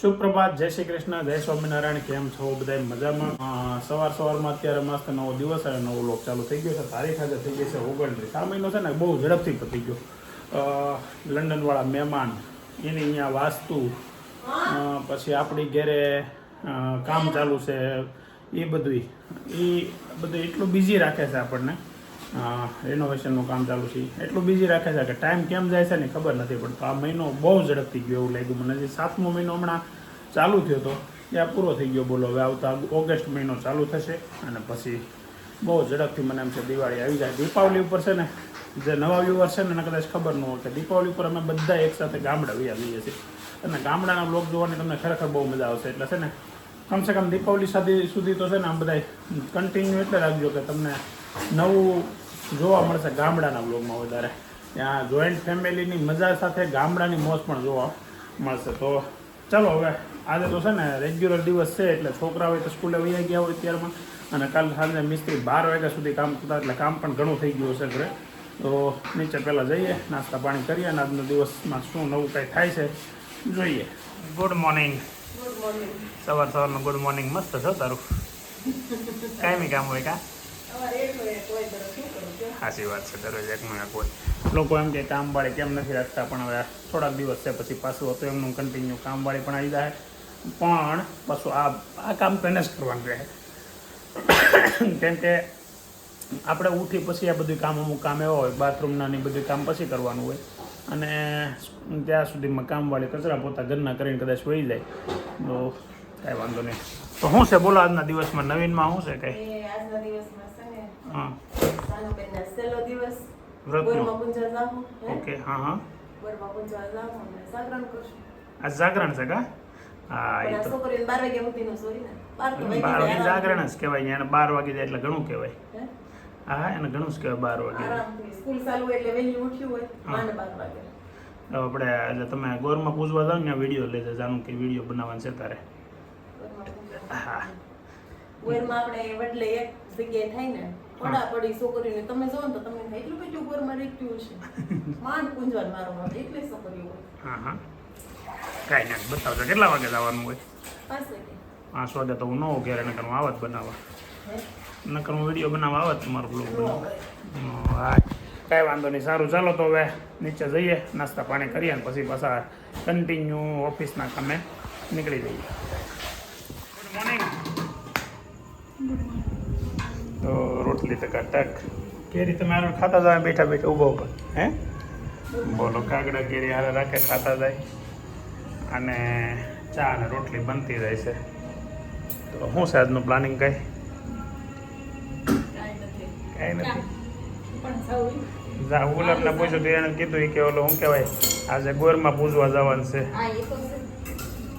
સુપ્રભાત, જય શ્રી કૃષ્ણ, જય સ્વામિનારાયણ. કેમ છો બધા? મજામાં? સવારમાં અત્યારે મસ્ત નવો દિવસ અને નવો લોક ચાલુ થઈ ગયો છે. તારીખ આજે થઈ ગઈ છે 29. આ મહિનો છે ને બહુ ઝડપથી પતી ગયો. લંડનવાળા મહેમાન એની અહીંયા વાસ્તુ, પછી આપણી ઘેરે કામ ચાલુ છે, એ બધું એટલું બિઝી રાખે છે આપણને. રિનોવેશનનું કામ ચાલુ છે એટલું બિઝી રાખે છે કે ટાઈમ કેમ જાય છે ને ખબર નથી પડતો. આ મહિનો બહુ ઝડપથી ગયો એવું લાગ્યું મને. જે 7મો મહિનો હમણાં ચાલુ થયો હતો ત્યાં પૂરો થઈ ગયો. બોલો, હવે આવતા ઓગસ્ટ મહિનો ચાલુ થશે અને પછી બહુ ઝડપથી મને એમ છે દિવાળી આવી જાય. દીપાવલી ઉપર છે ને, જે નવા વ્યુઅર છે ને એને કદાચ ખબર ન હોય કે દીપાવલી ઉપર અમે બધા એકસાથે ગામડા વયા જઈએ છીએ અને ગામડાના બ્લોગ જોવાની તમને ખરેખર બહુ મજા આવશે. એટલે છે ને કમસે કમ દીપાવલી સુધી તો છે ને આમ બધા કન્ટિન્યુ એટલે રાખજો કે તમને નવું જોવા મળશે ગામડાના બ્લોગમાં વધારે. ત્યાં જોઈન્ટ ફેમિલીની મજા સાથે ગામડાની મોજ પણ જોવા મળશે. તો ચાલો હવે આજે તો છે ને રેગ્યુલર દિવસ છે એટલે છોકરા હોય તો સ્કૂલે વહી ગયા હોય અત્યારમાં, અને કાલ સાંજે મિસ્ત્રી 12 વાગ્યા સુધી કામ કરતા એટલે કામ પણ ઘણું થઈ ગયું હશે ઘરે. તો નીચે પહેલાં જઈએ, નાસ્તા પાણી કરીએ અને આજનો દિવસમાં શું નવું કંઈ થાય છે જોઈએ. Good morning. સવારનું ગુડ મોર્નિંગ મસ્ત છો તારું. કાંઈ કામ હોય કા? સાચી વાત છે, દરરોજ એકનું એક હોય. લોકો એમ કે કામવાળી કેમ નથી રાખતા, પણ હવે થોડાક દિવસ છે પછી પાછું હતું એમનું કન્ટિન્યુ કામવાળી પણ આવી જાય. પણ પાછું આ કામ તો એને જ કરવાનું રહે, કેમ કે આપણે ઉઠી પછી આ બધું કામ અમુક કામ એવા હોય બાથરૂમના ને બધું કામ પછી કરવાનું હોય, અને ત્યાં સુધીમાં કામવાળી કચરા પોતા ઘરના કરીને કદાચ વહી જાય તો કાંઈ વાંધો નહીં. તો શું છે બોલો આજના દિવસમાં નવીનમાં શું છે કંઈ? હા, ઓકે. હા, આ જાગરણ છે કા? હા, એ તો 12 વાગે જાગરણ જ કહેવાય. એને 12 વાગે જાય એટલે ઘણું કહેવાય. હા, એને ઘણું જ કહેવાય 12 વાગે. આપણે એટલે તમે ગોરમાં પૂજવા જાઓ ને વિડીયો લેજો, જાણું કે વિડીયો બનાવવાનો છે તારે. હા, આપણે વડલે એક જગ્યાએ થાય ને પડા પડી છોકરીઓને તમે જોવો ને તો તમને એટલું બધું ગોરમાં રેખ્યું હશે. માંડ પૂંજવા મારો માટે એટલે છોકરીઓ હોય. હા, કાંઈ નથી, બતાવજો કેટલા વાગે જવાનું હોય? 5 વાગે તો હું ન હોઉં ઘેર, નકર હું આવત બનાવવા, નકર હું વિડીયો બનાવવા આવત તમારો બ્લોગ બનાવવા. હા, કાંઈ વાંધો નહીં. સારું, ચાલો તો હવે નીચે જઈએ, નાસ્તા પાણી કરીએ અને પછી પાછા કન્ટિન્યુ ઓફિસના કામે નીકળી જઈએ. Good morning. તો રોટલી ટકાટક કેરી તમે હારે ખાતા જાય બેઠા બેઠા ઊભા ઊભા. હે બોલો, કાગડા કેરી હારે રાખે ખાતા જાય અને ચા અને રોટલી બનતી જાય છે. તો શું છે આજનું પ્લાનિંગ? કાંઈ નથી. ગુલાબને પૂછ્યું તો એને કીધું કે ઓલો શું કહેવાય આજે ગોરમાં પૂજવા જવાનું છે.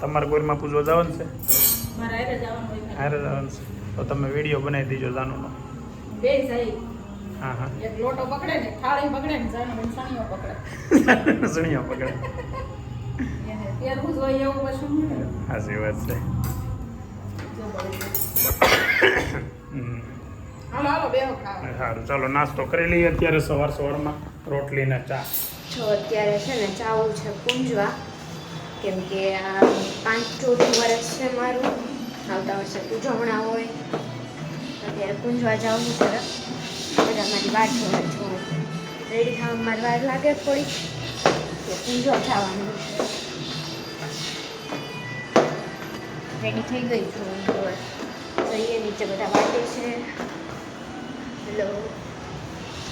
તમારે ગોરમાં પૂજવા જવાનું છે? હારે જવાનું છે તો તમે વિડીયો બનાવી દેજો જાનુનો. હા, એક લોટો પકડે ને થાળી પકડે ને જાનો સણીઓ પકડે. સણીઓ પકડે. એવું જોઈએ એવું પશું. સાચી વાત છે. હાલો બેહો ખાવા. સારું, ચાલો નાસ્તો કરી લઈએ. અત્યારે સવારમાં રોટલી ને ચા. જો અત્યારે છે ને ચાવું છે પૂંજવા, કેમ કે આ 5 વર્ષ છે મારું. આવતા વર્ષે ઉજવણા હોય, અત્યારે પૂંજવા જવું છે. બધા મારી વાટ જોવે છું, રેડી થવામાં મારી વાર લાગે થોડી, તો પૂંજવા જવાનું છે. રેડી થઈ ગઈ છું. જઈએ નીચે, બધા વાટે છે. હેલો,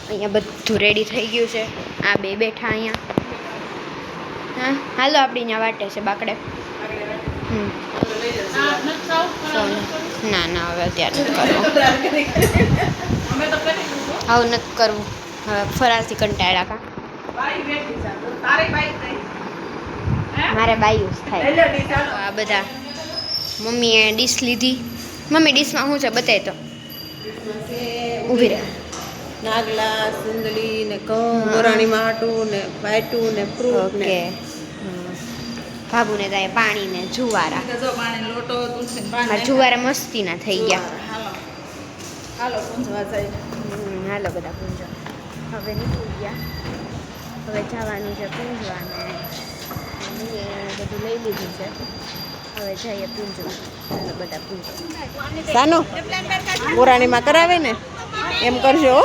અહીંયા બધું રેડી થઈ ગયું છે. આ બે બેઠા અહીંયા. હા, હાલો આપણી અહીંયા વાટે છે બાકડે. ના હવે અત્યારે નથી કરવું. આવું નથી કરવું હવે, ફરારથી કંટાળ્યા કા. મારે બાયું જ થાય. આ બધા મમ્મીએ ડીશ લીધી. મમ્મી ડીશમાં શું છે બતાય તો. ઊભી રહે. નાગલા, સુંદલી ને ઘઉં, ગોરાણી માટું ને વાટું ને ફ્રૂટ ને. ઓકે. ભાભુને થાય પાણી ને જુવારા. મારા જુવારા મસ્તીના થઈ ગયા. હાલો પૂંજવા જાય. હાલો બધા પૂંજવા. હવે નીકળી ગયા. હવે જવાનું છે પૂંજવા ને બધું લઈ લીધું છે. હવે જઈએ પૂંજવા. ચાલો બધા પૂંજવા. સાનો પુરાણીમાં કરાવે ને એમ કરજો હો.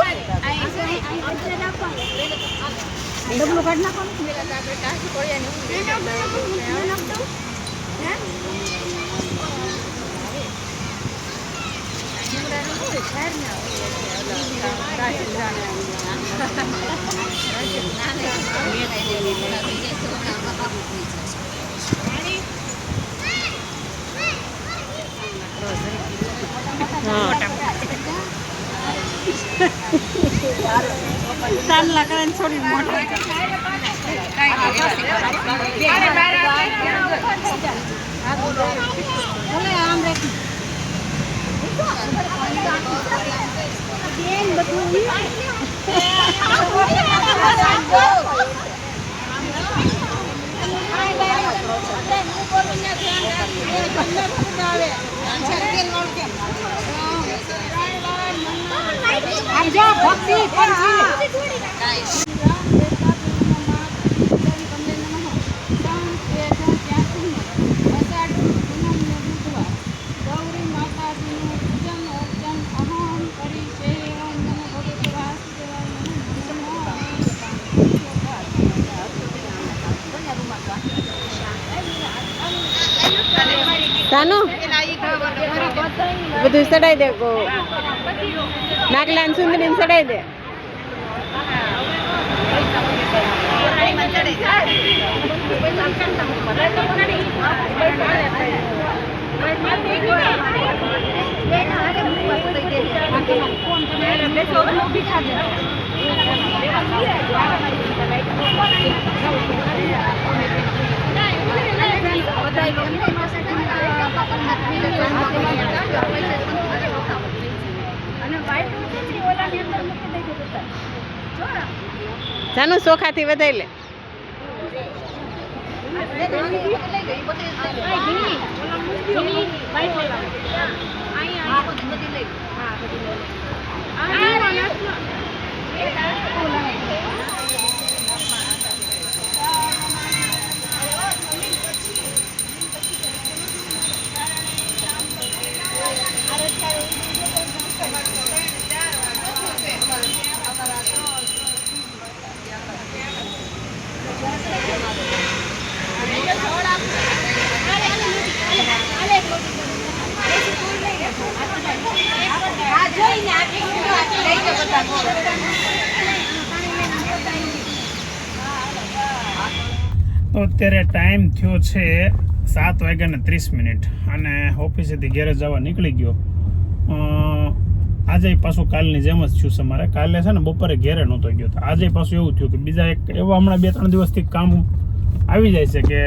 ડબલું કાઢ નાખો ચાંદલા કરે ને છોડી મોટા સાનો બધું સડાઈ દે કો નાગલા ને સુંદરી સડાઈ દે. જાનુ ચોખાથી વધાઈ લે. તો અત્યારે ટાઈમ થયો છે 7:30 અને ઓફિસેથી ઘરે જવા નીકળી ગયો. આજે પાછું કાલની જેમ જ થયું છે મારે. કાલે છે ને બપોરે ઘેરે નહોતો ગયો. આજે પાછું એવું થયું કે બીજા એક એવા હમણાં 2-3 દિવસથી કામ આવી જાય છે કે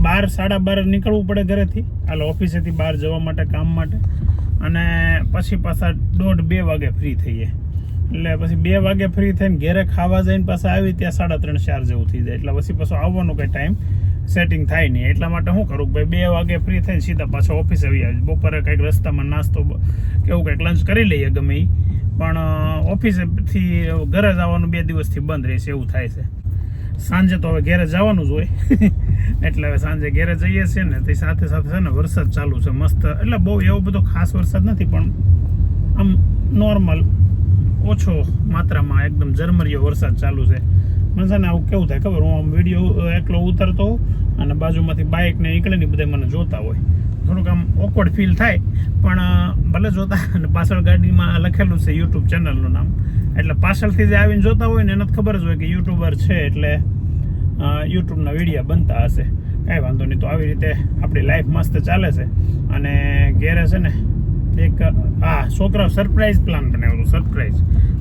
12-12:30 નીકળવું પડે ઘરેથી હાલ ઓફિસેથી બહાર જવા માટે કામ માટે, અને પછી પાછા 1:30-2 વાગે ફ્રી થઈએ. એટલે પછી 2 વાગે ફ્રી થઈને ઘેરે ખાવા જઈને પાછા આવી ત્યાં 3:30-4 જેવું થઈ જાય. એટલે પછી પાછું આવવાનું કંઈ ટાઈમ સેટિંગ થાય નહીં. એટલા માટે શું કરું કે ભાઈ 2 વાગે ફ્રી થઈને સીધા પાછો ઓફિસે આવી જાય. બપોરે કંઈક રસ્તામાં નાસ્તો કે એવું કંઈક લંચ કરી લઈએ ગમે એ, પણ ઓફિસેથી ઘરે જવાનું 2 દિવસથી બંધ રહેશે એવું થાય છે. સાંજે તો હવે ઘેરે જવાનું જ હોય એટલે હવે સાંજે ઘેરે જઈએ છીએ ને તે સાથે સાથે છે ને વરસાદ ચાલુ છે મસ્ત. એટલે બહુ એવો બધો ખાસ વરસાદ નથી, પણ આમ નોર્મલ ઓછો માત્રામાં એકદમ ઝરમરિયો વરસાદ ચાલુ છે. મને છે ને આવું કેવું થાય ખબર, હું આમ વિડીયો એકલો ઉતરતો હોઉં અને બાજુમાંથી બાઇક ને નીકળે ને બધા મને જોતા હોય, થોડુંક આમ ઓકવર્ડ ફીલ થાય. પણ ભલે જોતા, અને પાછળ ગાડીમાં લખેલું છે યુટ્યુબ ચેનલનું નામ, એટલે પાછળથી જે આવીને જોતા હોય ને એને ખબર જ હોય કે યુટ્યુબર છે એટલે યુટ્યુબના વિડીયો બનતા હશે. કાંઈ વાંધો નહીં. તો આવી રીતે આપણી લાઈફ મસ્ત ચાલે છે. અને ઘેરે છે ને એક છોકરાઓ સરપ્રાઈઝ પ્લાન બનાવ્યો.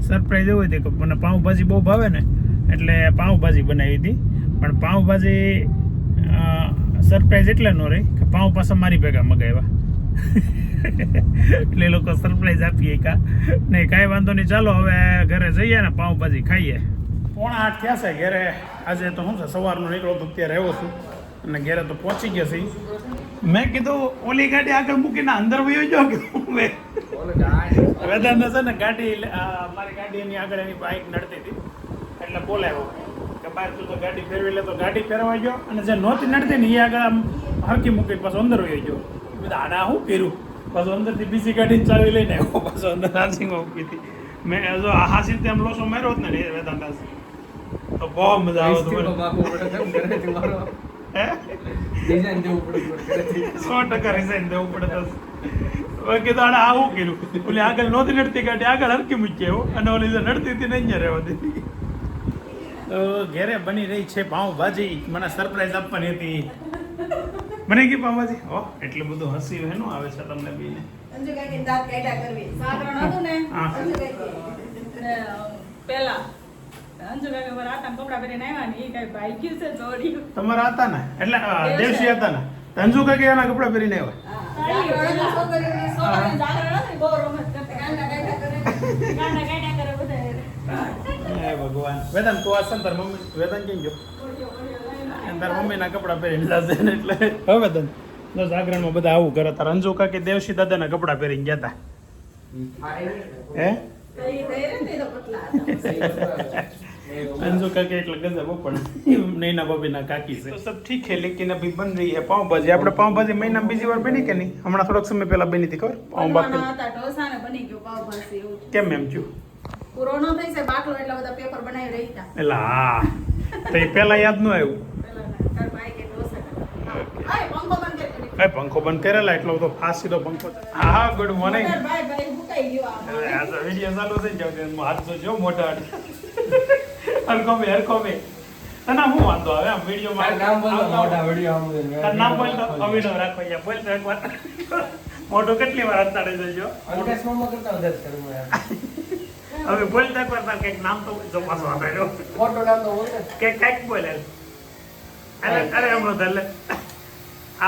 સરપ્રાઈઝ એવું હતી કે મને પાઉંભાજી બહુ ભાવે ને, એટલે પાઉંભાજી બનાવી હતી. પણ પાઉંભાજી સરપ્રાઈઝ એટલે ન રહી કે પાઉં પાછા મારી ભેગા મગાવ્યા એટલે લોકો સરપ્રાઈઝ આપીએ કા નહીં. કાંઈ વાંધો નહીં, ચાલો હવે ઘરે જઈએ ને પાઉંભાજી ખાઈએ. 7:45 થયા છે ઘરે. આજે તો શું છે સવારનો નીકળો તો અત્યારે આવ્યો છું અને ઘરે તો પહોંચી ગયા છે. મેં કીધું ઓલી ગાડી આગળ મૂકીને અંદર વયો જાઓ કે વેદાંત છે ને ગાડી મારી ગાડી એની આગળ એની બાઇક નડતી હતી એટલે બોલાવ્યો કે બહાર તું તો ગાડી ફેરવી લે. તો ગાડી ફેરવા ગયો અને જે નહોતી નડતી ને એ આગળ આમ હરકી મૂકીને પાછો અંદર વહી ગયો. બધા આના શું કર્યું પાછું અંદરથી બીજી કાઢીને ચાવી લઈને આવ્યો પાછો અંદર હાંસીમાં મૂકી હતી. મેં જો આ હાંસી તેમ લોસો માર્યો જ ને વેદાંત તો બહુ મજા આવે તો હે 100% રિઝાઇન દેવું પડે તો બાકી તો આને આવું કર્યું ઓલી આગળ નહોતી નડતી કાઢી આગળ હરકી મૂકી આવ્યો અને ઓલી જે નડતી હતી ને અહીંયા રહેવા દીધી. તો ઘેરે બની રહી છે પાઉંભાજી. મને સરપ્રાઈઝ આપવાની હતી. બની ગઈ પાઉંભાજી? ઓહ એટલું બધું હસી એનું આવે છે તમને બીને. અંજુ કાકી દાંત કાઢ્યા કરવી સાગરણ હતું ને હા. અંજુ કાકી ને પેલા અંજુ કાકી મારા આટા કપડા પહેરીને આવ્યા ને એ કઈ ભાઈ ગયું છે જોડી તમારા હતા ને એટલે દેવસી હતા ને અંજુ કાકી એના કપડા પહેરીને આવ્યા. છોકરીઓને જાગરણ હતી બહુ રમત કરતા ગાંડા કાઢ્યા કરે બધા હે ભગવાન. વેદાંત તું આ સંતર મમ્મી વેદાંત કેમ ગયો? તારા મમ્મીના કપડા પહેરીને જશે ને એટલે હવે વેદાંત જો જાગરણમાં બધા આવું કરે. તારા અંજુ કાકી દેવસી દાદાના કપડા પહેરીને ગયા હતા. હે अंजू काकी એટલે ગજબ પણ નૈના ભાભીના કાકી છે. તો સબ ઠીક है लेकिन अभी बन रही है पाव भाजी. આપણે પાવ ભાજી મહિનામાં બીજી વાર બની કે નહીં? હમણાં થોડોક સમય પહેલા બની હતી ખબર પાવ બાકી હતા ઢોસા ને બની ગયો પાવ ભાજી એવું કેમ એમ થયું? પૂરો ન થઈ છે બાટલો એટલા બધા પેપર બનાવી રહી હતા એટલે હા તો એ પહેલા યાદ ન આવ્યું. પેલા તાર ભાઈ કે ઢોસા આય પંખો બંધ કરી કઈ પંખો બંધ કરેલા એટલો બધો ફાસી દો પંખો. હા હા ગુડ મોર્નિંગ. ભાઈ ભાઈ ભૂકાઈ ગયો આ તો વિડિયો ચાલુ થઈ જાવ હાથ તો જો મોટા હરકો મે તને હું વાંધો આવે આમ વિડિયો માં નામ બોલો મોટા વિડિયો આમ તાર નામ બોલ તો અવિનો રાખો યાર બોલ તો એક વાર મોટો કેટલી વાર અતાડે જજો અંકેશ મામા કરતા વધારે કરું યાર હવે બોલ તો એક વાર તાર કઈક નામ તો જો પાછો આપેલો મોટો નામ તો બોલ કે કઈક બોલે અરે અરે હમણાં ધલે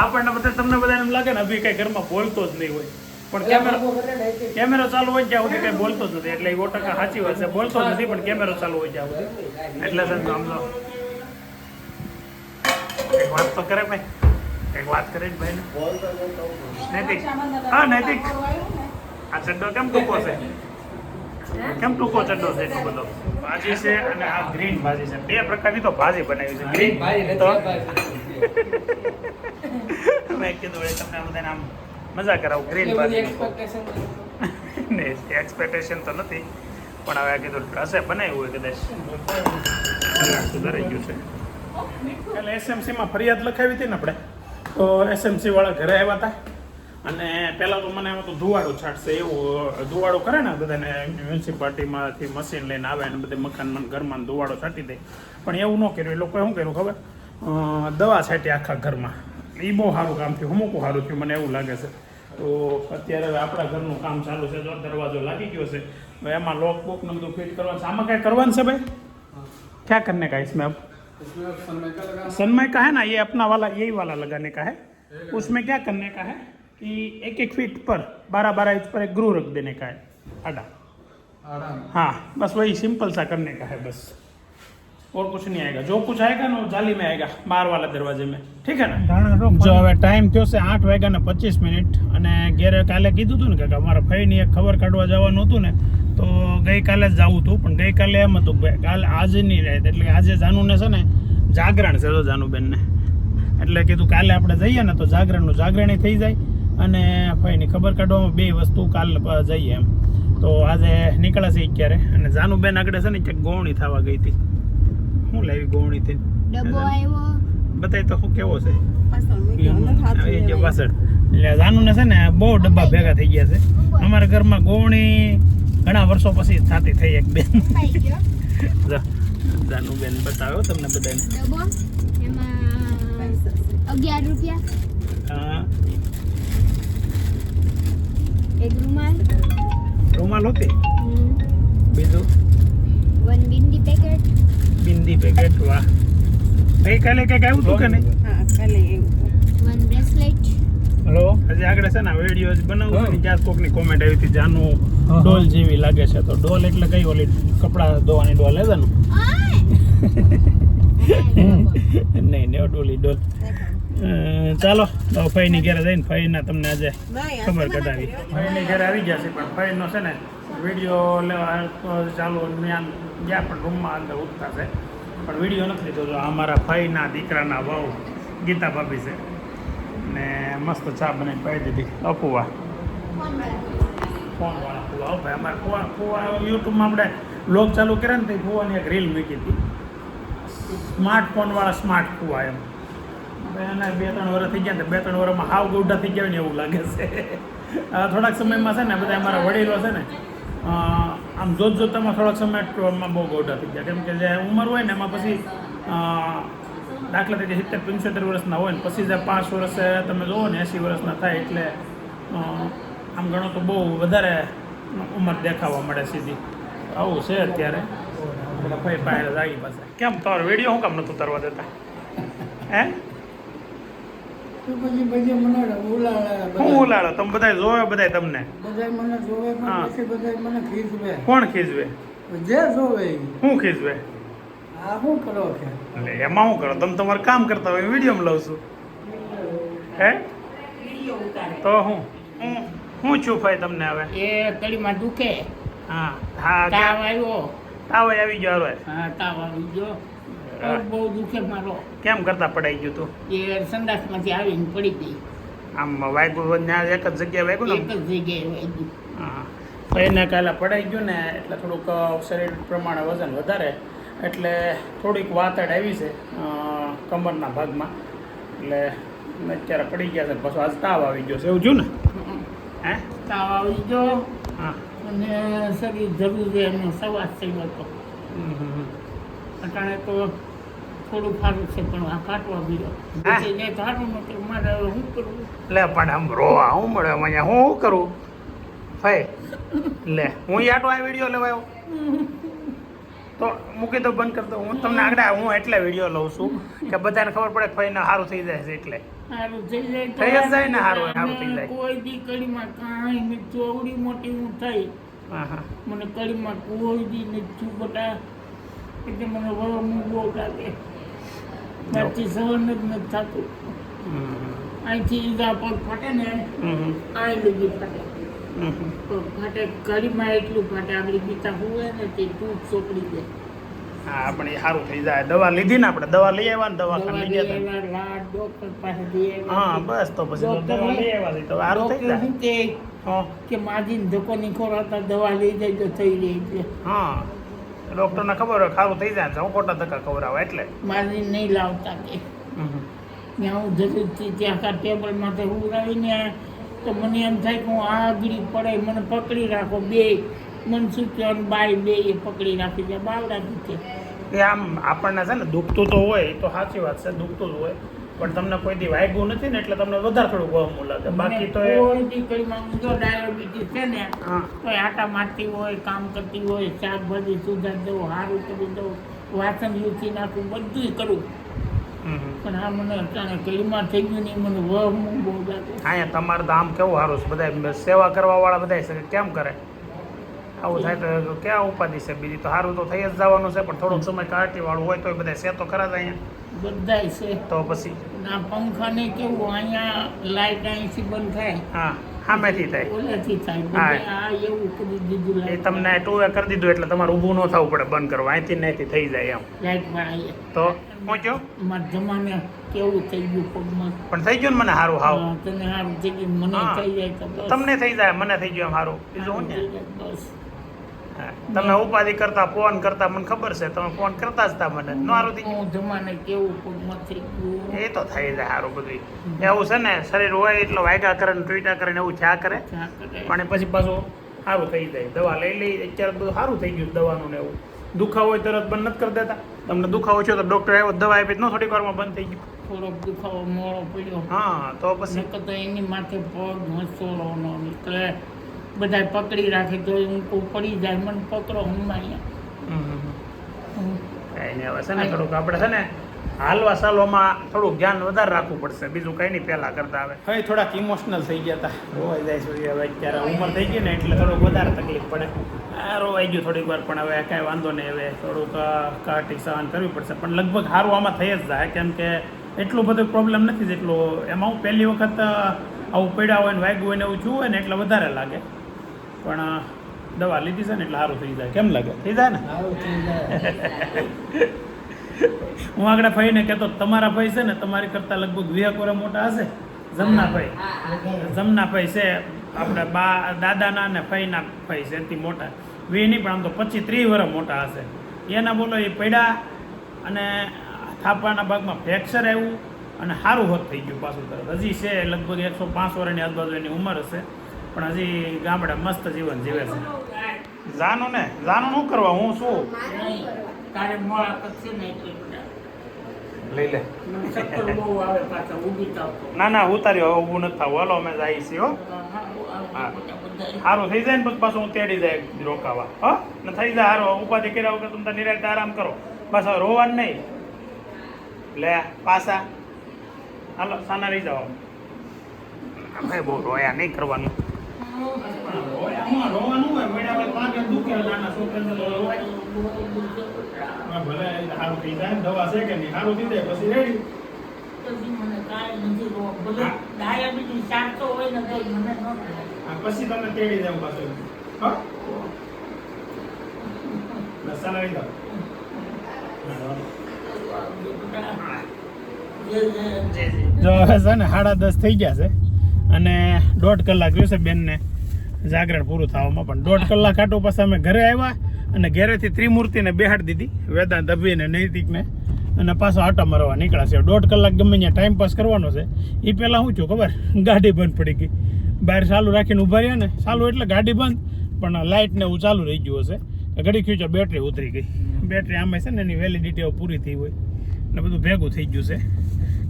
આપણને બધા તમને બધાને એમ લાગે ને અભી કઈ ઘરમાં બોલતો જ નહીં હોય પણ કેમેરો ચાલુ હોય ત્યાં સુધી કઈ બોલતો જ નથી એટલે એ 100% સાચી વાત છે બોલતો જ નથી પણ કેમેરો ચાલુ હોય ત્યાં સુધી એટલે છે આમ તો એક વાત તો કરે ભાઈ એક વાત કરે જ ભાઈ નૈતિક હા નૈતિક આ ચડ્ડો કેમ ટૂંકો છે કેમ ટૂંકો ચડ્ડો છે એટલો બધો ભાજી છે અને આ ગ્રીન ભાજી છે બે પ્રકારની તો ભાજી બનાવી છે ગ્રીન ભાઈ તો નથી મેં કીધું એ તમને બધાને આમ મજા કરાવું ગ્રીન ભાજી ને એક્સપેક્ટેશન તો નથી પણ હવે કીધું હશે બનાવ્યું હોય કદાચ સુધારી ગયું છે. એટલે એસએમસીમાં ફરિયાદ લખાવી હતી ને આપણે તો એસએમસી વાળા ઘરે આવ્યા હતા અને પહેલાં તો મને એમાં તો ધુવાડો છાંટશે એવું ધુવાડો કરે ને બધાને મ્યુનિસિપાલિટીમાંથી મશીન લઈને આવે અને બધે મકાનમાં ઘરમાં ધુવાડો છાંટી દે પણ એવું ન કર્યું એ લોકોએ શું કર્યું ખબર દવા છાંટી આખા ઘરમાં એ બહુ સારું કામ થયું અમુક સારું થયું મને એવું લાગે છે. તો અત્યારે હવે આપણા ઘરનું કામ ચાલુ છે જો દરવાજો લાગી ગયો છે હવે એમાં લોક બોક ને બધું ફિટ કરવાનું છે. આમાં કાંઈ કરવાનું છે ભાઈ क्या करने का है इसमें अब सनमाइका का है ना ये अपना वाला यही वाला लगाने का है उसमें क्या करने का है कि एक एक फीट पर 12-12 इंच पर एक ग्रू रख देने का है आड़ा हाँ बस वही सिंपल सा करने का है बस और कुछ नहीं आएगा जो कुछ आएगा ना वो जाली में आएगा बाहर वाला दरवाजे में ठीक है ना जो હવે ટાઈમ થયો છે 8:25 અને ઘેરે કાલે કીધું હતું ને કે અમારા ભાઈની એક ખબર કાઢવા જવાનું હતું ને તો ગઈકાલે જ જવું હતું પણ ગઈકાલે એમ હતું કાલે આજે નહીં રહે એટલે આજે જાનુને છે ને જાગરણ છે તો જાનુબેનને એટલે કીધું કાલે આપણે જઈએ ને તો જાગરણનું જાગરણી થઈ જાય અને ભાઈની ખબર કાઢવામાં બે વસ્તુ કાલે જઈએ એમ તો આજે નીકળશે ક્યારે અને જાનુબેન આગળ છે ને ક્યાંક ગોવણી થવા ગઈ હતી શું લાવી ગોવણી થી ડબ્બો આવ્યો બતાય તો શું કેવો છે પાછળ એટલે જાનુને છે ને બહુ ડબ્બા ભેગા થઈ ગયા છે અમારા ઘરમાં ગોવણી ઘણા વર્ષો પછી થતી થઈ એક બેન જાનુબેન બતાવ્યો તમને બધાને ડબ્બો એમાં 11 રૂપિયા હા એક રૂમાલ રૂમાલ હતી બીજું 1 બિંદી પેકેટ બિંદી પેકેટ વાહ ગઈકાલે કંઈક આવ્યું હતું કે નહીં 1 બ્રેસલેટ હલો હજી આગળ છે ને વિડીયો બનાવું છું ક્યાં કોકની કોમેન્ટ આવી હતી જાનું ડોલ જેવી લાગે છે તો ડોલ એટલે કઈ ઓલી કપડા ધોવાની ડોલ હે જાનું નહીં ને ડોલી ડોલ ચાલો તો ફઈની ઘરે જઈને ફઈના તમને આજે ખબર કઢાવી ફઈની ઘરે આવી ગયા છે પણ ફઈનો છે ને વિડીયો લેવા ચાલુ ત્યાં ગયા પણ રૂમમાં અંદર ઉઠતા છે પણ વિડીયો નથી લીધો જો અમારા ફઈના દીકરાના વહુ ગીતા ભાભી છે ને મસ્ત ચા બનાવીને પાઈ દીધી અપુવા ફોનવાળા ફુવા હો ભાઈ અમારે ફુવા યુટ્યુબમાં આપણે બ્લોગ ચાલુ કર્યા ને તો ફુવાની એક રીલ મૂકી હતી સ્માર્ટફોનવાળા સ્માર્ટ ફુવા એમ એના 2-3 વર્ષ થઈ ગયા ને 2-3 વર્ષમાં હાવ ગૌઢા થઈ ગયા ને એવું લાગે છે થોડાક સમયમાં છે ને બધા અમારા વડીલો છે ને આમ જોતમાં થોડાક સમયમાં બહુ ગૌઢા થઈ ગયા કેમ કે જે ઉંમર હોય ને એમાં પછી દાખલા તરીકે 70-75 વર્ષના હોય ને પછી જે 5 વર્ષ તમે જુઓ ને 80 વર્ષના થાય એટલે આમ ગણો તો બહુ વધારે ઉંમર દેખાવા મળે સીધી આવું છે અત્યારે પેલા ભાઈ પાસે જાગી પાસે કેમ તમારો વિડીયો શું કામ નહોતું ઉતારવા દેતા હે પછી પછી મને ઉલાળે શું ઉલાડો તમે બધા જોવે બધા તમને બધા મને જોવે હા. પણ પછી બધા મને ખીજવે કોણ ખીજવે જે જોવે ઈ. શું ખીજવે આ શું કરો છે એટલે એમાં શું કરો તમે તમારું કામ કરતા હોય વિડીયોમાં લઉં છું હે તો હું છું ભાઈ તમને હવે એ કડીમાં દુખે હા હા તાવ આવ્યો તાવ આવી ગયો હવે હા તાવ આવી ગયો બહુ દુખે મારો કેમ કરતા પડાઈ ગયું તું એ સંડાસમાંથી આવીને પડી ગઈ આમ વાગ્યું ત્યાં એક જ જગ્યાએ વાગ્યું એક ને જ જગ્યાએ વાગી હા તો એને કાલે પડાઈ ગયું ને એટલે થોડુંક શરીર પ્રમાણે વજન વધારે એટલે થોડીક વાતડ આવી છે કમરના ભાગમાં એટલે અત્યારે પડી ગયા છે પાછું આજ તાવ આવી ગયો છે એવું છું ને હે તાવ આવી ગયો હા અને શરીર જરૂર છે એનો સવાસ થઈ ગયો હતો અટાણે તો થોડું સારું છે પણ આ કાટવા બીજો હા. પછી જે સારું નતું મારે હવે શું કરવું લે પણ આમ રોવા હું મળે અહીંયા હું શું કરું ભાઈ લે હું આટો આ વિડીયો લેવા આવ્યો તો મૂકી તો બંધ કરતો હું તમને આગળ હું એટલે વિડીયો લઉં છું કે બધાને ખબર પડે કે ભાઈને સારું થઈ જાય છે એટલે સારું થઈ જાય તો થઈ જ જાય ને સારું, સારું થઈ જાય. કોઈ દી કડીમાં કાંઈ નથી ચોવડી મોટી હું થઈ હા હા મને કડીમાં કોઈ દી નથી બટા એટલે મને વરમું બહુ લાગે ત્યાંથી સહન જ નથી થતું અહીંથી ઈજા પગ ફાટે ને આ લગી ફાટે તો ફાટે કડીમાં એટલું ફાટે આપણી ગીતા હોય ને તે તૂટ ચોપડી દે હા પણ એ સારું થઈ જાય દવા લીધી ને આપણે દવા લઈ આવ્યા ને દવા દવાખાને લઈ લઈ ગયા હતા. આવ્યા, લાડ ડૉક્ટર પાસેથી આવ્યા. હા બસ તો પછી તો દવા લઈ આવ્યા છે તો સારું થઈ ડૉક્ટર જાય શું કહે હા કે માજીને ધક્કો નહીં ખોરાતા દવા લઈ જાય તો થઈ રહી છે હા ડૉક્ટરને ખબર હોય સારું થઈ જાય હું ખોટા ધક્કા ખવડાવે એટલે માજીને નહીં લાવતા કે ત્યાં હું જરૂરથી ત્યાં આખા ટેબલ માથે ઉડાવીને તો મને એમ થાય કે હું આ આગળી પડે મને પકડી રાખો બે મનસુખ અને બાઈ બે એ પકડી રાખી દે બાવડા દીધે એ આમ આપણને છે ને દુખતું તો હોય એ તો સાચી વાત છે દુખતું જ હોય પણ તમને કોઈ દી વાગ્યું નથી ને એટલે તમને વધારે થોડું ગમવું લાગે બાકી તો એ કોઈ દીકરીમાં જો ડાયાબિટીસ છે ને હા તો આટા મારતી હોય કામ કરતી હોય શાકભાજી સુધાર દઉં સારું કરી દઉં વાસણ લૂછી નાખું બધું કરું પણ આ મને અચાનક કડીમાં થઈ ગયું નહીં મને વહમું બહુ લાગે અહીંયા તમારે તો આમ કેવું સારું છે બધા સેવા કરવા વાળા બધા છે કેમ કરે આવું થાય તો ક્યાં ઉપાધિ છે બીજી તો સારું તો થઈ જ જવાનું છે પણ થોડોક સમય કાઢી વાળું હોય તો બધા છે તો ખરા જ અહીંયા બધાય છે તો પછી ના પંખાને કેવું અહીંયા લાઈટ અહીંથી બંધ થાય હા સામેથી થાય ઓલેથી થાય હા. બધે આ એવું કરી દીધું એ લાઈટ તમને ટુવે કરી દીધું એટલે તમારે ઊભું ન થવું પડે બંધ કરવા અહીંથી ને અહીંથી થઈ જાય એમ લાઈટ બનાવીએ તો પહોંચ્યો મારા જમાને કેવું થઈ ગયું પગમાં પણ થઈ ગયું ને મને સારું હાવ હા, તને સારું થઈ ગયું મને હા. થઈ જાય તો બસ તમને થઈ જાય મને થઈ ગયું એમ સારું બીજું શું ને થઈ જાય બસ હા. તમે ઉપાધિ કરતા ફોન કરતા મને ખબર છે તમે ફોન કરતા જ તા મને ન સારું થઈ ગયું હું જમાને કેવું પગમાં થઈ ગયું એ તો થઈ જાય સારું બધું એવું છે ને શરીર હોય એટલે વાયગા કરે ને ટ્વીટા કરે ને એવું થયા કરે ચા કરે. પણ એ પછી પાછું સારું થઈ જાય દવા લઈ લઈ અત્યારે બધું સારું થઈ ગયું દવાનું ને એવું દુખાવો હોય તરત બંધ નથી કરી દેતા તમને દુખાવો છે તો ડૉક્ટર આવ્યો દવા આપી ન થોડીક વારમાં બંધ થઈ ગયું થોડોક દુખાવો મોડો પડ્યો હા તો પછી નકર તો એની માથે પગ મસોડોનો એટલે બધા પકડી રાખે તો હું કોઈ પડી જાય મને પકડો હું અહીંયા કાંઈ નહીં હવે છે ને થોડુંક આપણે છે ને હાલવા સાલવામાં થોડુંક ધ્યાન વધારે રાખવું પડશે બીજું કંઈ નહીં પહેલાં કરતા આવે હવે થોડાક ઇમોશનલ થઈ ગયા હતા રોવાઈ જાય છે હવે અત્યારે ઉંમર થઈ ગઈ ને એટલે થોડુંક વધારે તકલીફ પડે આ રોવાઈ ગયું થોડીક વાર પણ હવે કાંઈ વાંધો નહીં હવે થોડુંક કાઢી સહન કરવી પડશે પણ લગભગ સારું આમાં થઈ જ જાય કેમ કે એટલું બધું પ્રોબ્લેમ નથી જેટલું એમાં હું પહેલી વખત આવું પડ્યા હોય ને વાગ્યું હોય ને એવું જોવું હોય ને એટલે વધારે લાગે પણ દવા લીધી છે ને એટલે સારું થઈ જાય કેમ લાગે થઈ જાય ને સારું થઈ જાય હું આગળ ભાઈને કહેતો તમારા ભાઈ છે ને તમારી કરતાં લગભગ 20 વર્ષ મોટા હશે જમનાભાઈ છે આપણે દાદાના ને ફઈના ફઈ છે એથી મોટા વી નહીં પણ આમ તો 25-30 વર્ષ મોટા હશે એના બોલો એ પડ્યા અને થાપાના ભાગમાં ફ્રેક્ચર આવ્યું અને સારું હોત થઈ ગયું પાછું તરત હજી છે લગભગ 105 વર્ષની આજુબાજુ એની ઉંમર હશે પણ હજી ગામડે મસ્ત જીવન જીવે છે જાનું શું કરવા હું શું તારે મોડા કરશે ને એટલે બધા લઈ લે ચક્કર બહુ આવે પાછા ઊભી થાવ તો. ના ઉતારી હવે ઊભું નથી થવું હાલો અમે જઈએ છીએ હો હા, બધા સારું થઈ જાય ને પછી પાછું હું તેડી જાય રોકાવા હો ને થઈ જાય સારું ઉપાધિ કર્યા વગર તમે નિરાંતે આરામ કરો બસ હવે રોવાનું નહીં લે પાછા હાલો સાના રહી જાઓ ભાઈ બહુ રોયા નહીં કરવાનું રોવાનું હોય મેળા પાકે દુખે નાના છોકરાને તો રોવાય ભલે સારું થઈ જાય દવા છે કે નહીં સારું થઈ જાય પછી રેડી પછી મને કાંઈ નથી રોગ. ભલે ડાયાબિટીસ ચાલતો હોય ને તો મને ન થાય. પછી તમે તેડી જાવ પાછું હા સાના રહી જાઓ જો હવે છે ને 10:30 થઈ ગયા છે અને 1.5 કલાક રહ્યું છે બેનને જાગરણ પૂરું થવામાં પણ 1.5 કલાક આટો પછી અમે ઘરે આવ્યા અને ઘરેથી ત્રિમૂર્તિને બેહાડી દીધી વેદાંત અભિને નૈતિકને અને પાછો આટા મારવા નીકળ્યા છે 1.5 કલાક ગમે ત્યાં ટાઈમ પાસ કરવાનો છે એ પહેલાં શું થયું ખબર ગાડી બંધ પડી ગઈ બહાર ચાલુ રાખીને ઊભા રહ્યા ને ચાલુ એટલે ગાડી બંધ પણ લાઇટ ને એવું ચાલુ રહી ગયું હશે ઘડી ખીચો બેટરી ઉતરી ગઈ બેટરી આમાં છે ને એની વેલિડિટી પૂરી થઈ હોય ને બધું ભેગું થઈ ગયું છે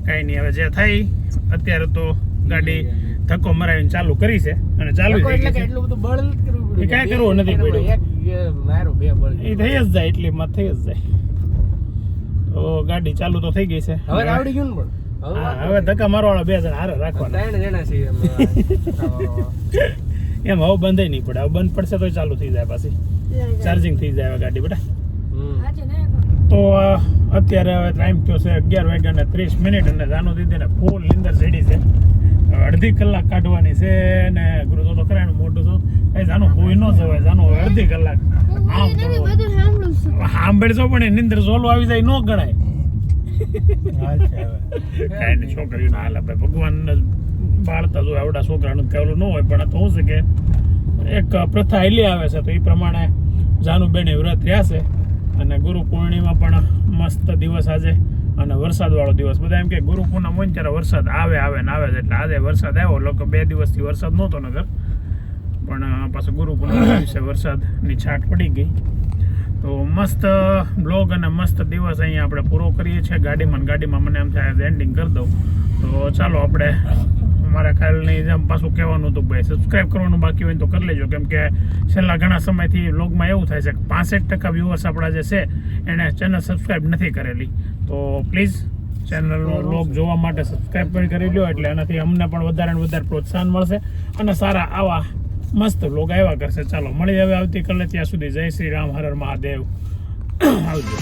કાંઈ નહીં હવે જે થાય અત્યારે તો ગાડી ધક્કો મરાવીને ચાલુ કરી છે અને ચાલુ થઈ ગઈ છે એટલું બધું બળ નથી કરવું એ કાંઈ કરવું નથી પડ્યું એક મારો બે બળ એ થઈ જ જાય એટલી માં થઈ જ જાય તો ગાડી ચાલુ તો થઈ ગઈ છે હવે આવડી ગયું ને પણ હા, હવે ધક્કા મારવાળા 2 જણા હારે રાખવાના 3 જણા છીએ અમે. એમ હવે બંધ નહીં પડે હવે બંધ પડશે તો ચાલુ થઈ જાય પાછી ચાર્જિંગ થઈ જાય હવે ગાડી બેટા હમ. તો અત્યારે હવે ટાઈમ થયો છે 11:30 અને જાનુ દીદીને ફૂલ નીંદર ચડી છે હવે અડધી કલાક કાઢવાની છે ને ગુરુ તો કરાયનું મોટું તો એ જાનું કોઈ ન જવાય જાનું હવે અડધી કલાક આમ સાંભળશો પણ એ નીંદર ઝોલો આવી જાય ન ગણાય કાંઈ નહીં છોકરીઓને હાલ ભાઈ ભગવાન બાળતા જો આવડા છોકરાનું કહેલું ન હોય પણ આ તો શું છે કે એક પ્રથા હેલી આવે છે તો એ પ્રમાણે જાનુબેન વ્રત રહ્યા છે અને ગુરુ પૂર્ણિમા પણ મસ્ત દિવસ આજે અને વરસાદવાળો દિવસ બધા એમ કે ગુરુ પૂનમ હોય ને ત્યારે વરસાદ આવે ને આવે છે એટલે આજે વરસાદ આવ્યો લોકો 2 દિવસથી વરસાદ નહોતો નગર પણ પાછો ગુરુ પૂનમ દિવસે વરસાદની છાંટ પડી ગઈ તો મસ્ત બ્લોગ અને મસ્ત દિવસ અહીંયા આપણે પૂરો કરીએ છીએ ગાડીમાં મને એમ થાય એન્ડિંગ કરી દઉં તો ચાલો આપણે મારા ખ્યાલની જેમ પાછું કહેવાનું હતું ભાઈ સબસ્ક્રાઈબ કરવાનું બાકી હોય તો કરી લેજો કેમ કે છેલ્લા ઘણા સમયથી વ્લોગમાં એવું થાય છે કે 65% વ્યુઅર્સ આપણા જે છે એણે ચેનલ સબસ્ક્રાઈબ નથી કરેલી તો પ્લીઝ ચેનલનો વ્લોગ જોવા માટે સબસ્ક્રાઈબ પણ કરી લો એટલે એનાથી અમને પણ વધારે ને વધારે પ્રોત્સાહન મળશે અને સારા આવા મસ્ત વ્લોગ આવ્યા કરશે ચાલો મળી હવે આવતીકાલે ત્યાં સુધી જય શ્રી રામ હર હર મહાદેવ આવજો